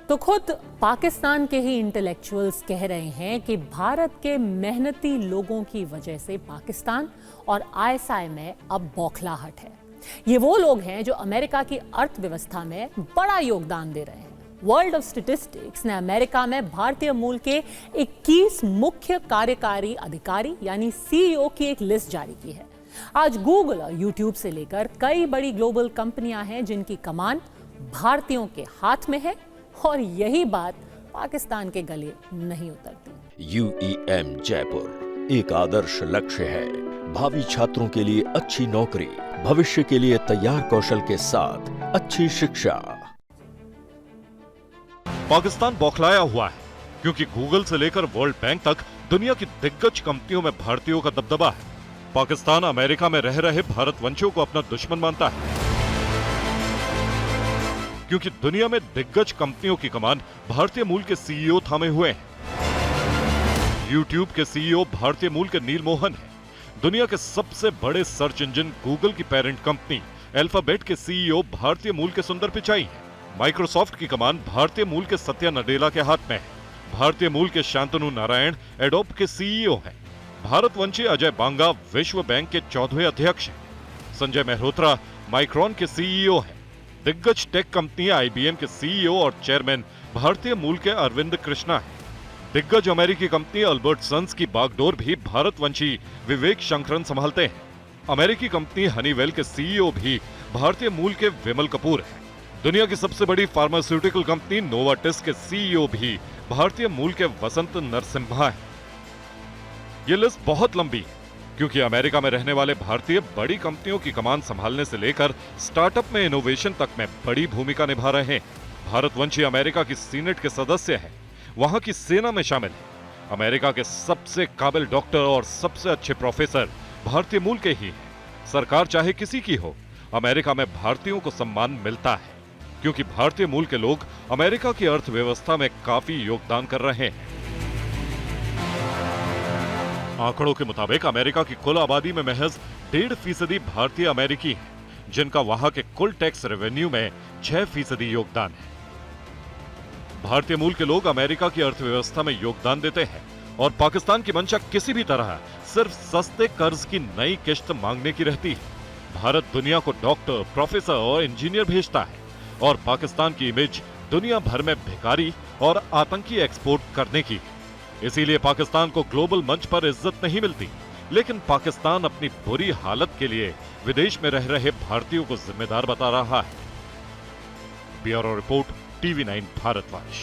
तो खुद पाकिस्तान के ही इंटेलेक्चुअल्स कह रहे हैं कि भारत के मेहनती लोगों की वजह से पाकिस्तान और आईएसआई में अब बौखलाहट है। ये वो लोग हैं जो अमेरिका की अर्थव्यवस्था में बड़ा योगदान दे रहे हैं। वर्ल्ड ऑफ स्टैटिस्टिक्स ने अमेरिका में भारतीय मूल के 21 मुख्य कार्यकारी अधिकारी यानी सीईओ की एक लिस्ट जारी की है। आज गूगल और यूट्यूब से लेकर कई बड़ी ग्लोबल कंपनियां हैं जिनकी कमान भारतीयों के हाथ में है, और यही बात पाकिस्तान के गले नहीं उतरती। यूईएम जयपुर एक आदर्श लक्ष्य है। भावी छात्रों के लिए अच्छी नौकरी, भविष्य के लिए तैयार कौशल के साथ अच्छी शिक्षा। पाकिस्तान बौखलाया हुआ है क्योंकि गूगल से लेकर वर्ल्ड बैंक तक दुनिया की दिग्गज कंपनियों में भारतीयों का दबदबा है। पाकिस्तान अमेरिका में रह रहे भारतवंशियों को अपना दुश्मन मानता है क्योंकि दुनिया में दिग्गज कंपनियों की कमान भारतीय मूल के सीईओ थामे हुए हैं। यूट्यूब के सीईओ भारतीय मूल के नील मोहन हैं। दुनिया के सबसे बड़े सर्च इंजन गूगल की पेरेंट कंपनी अल्फाबेट के सीईओ भारतीय मूल के सुंदर पिचाई हैं। माइक्रोसॉफ्ट की कमान भारतीय मूल के सत्या नडेला के हाथ में है। भारतीय मूल के शांतनु नारायण एडोब के सीईओ हैं। भारतवंशी अजय बांगा विश्व बैंक के 14वें अध्यक्ष हैं। संजय मेहरोत्रा माइक्रॉन के सीईओ हैं। दिग्गज टेक कंपनी आईबीएम के सीईओ और चेयरमैन भारतीय मूल के अरविंद कृष्णा हैं। दिग्गज अमेरिकी कंपनी अल्बर्टसन्स की बागडोर भी भारतवंशी विवेक शंकरन संभालते हैं। अमेरिकी कंपनी हनीवेल के सीईओ भी भारतीय मूल के विमल कपूर हैं। दुनिया की सबसे बड़ी फार्मास्यूटिकल कंपनी नोवार्टिस के सीईओ भी भारतीय मूल के वसंत नरसिम्हा हैं। ये लिस्ट बहुत लंबी है क्योंकि अमेरिका में रहने वाले भारतीय बड़ी कंपनियों की कमान संभालने से लेकर स्टार्टअप में इनोवेशन तक में बड़ी भूमिका निभा रहे हैं। भारतवंशी अमेरिका की सीनेट के सदस्य हैं, वहां की सेना में शामिल हैं। अमेरिका के सबसे काबिल डॉक्टर और सबसे अच्छे प्रोफेसर भारतीय मूल के ही हैं। सरकार चाहे किसी की हो, अमेरिका में भारतीयों को सम्मान मिलता है क्योंकि भारतीय मूल के लोग अमेरिका की अर्थव्यवस्था में काफी योगदान कर रहे हैं। आंकड़ों के मुताबिक अमेरिका की कुल आबादी में महज 1.5% भारतीय अमेरिकी हैं, जिनका वहां के कुल टैक्स रेवेन्यू में 6% योगदान है। भारतीय मूल के लोग अमेरिका की अर्थव्यवस्था में योगदान देते हैं और पाकिस्तान की मंशा किसी भी तरह सिर्फ सस्ते कर्ज की नई किश्त मांगने की रहती है। भारत दुनिया को डॉक्टर, प्रोफेसर और इंजीनियर भेजता है और पाकिस्तान की इमेज दुनिया भर में भिखारी और आतंकी एक्सपोर्ट करने की है। इसीलिए पाकिस्तान को ग्लोबल मंच पर इज्जत नहीं मिलती, लेकिन पाकिस्तान अपनी बुरी हालत के लिए विदेश में रह रहे भारतीयों को जिम्मेदार बता रहा है। Bureau report, TV 9 भारतवंश।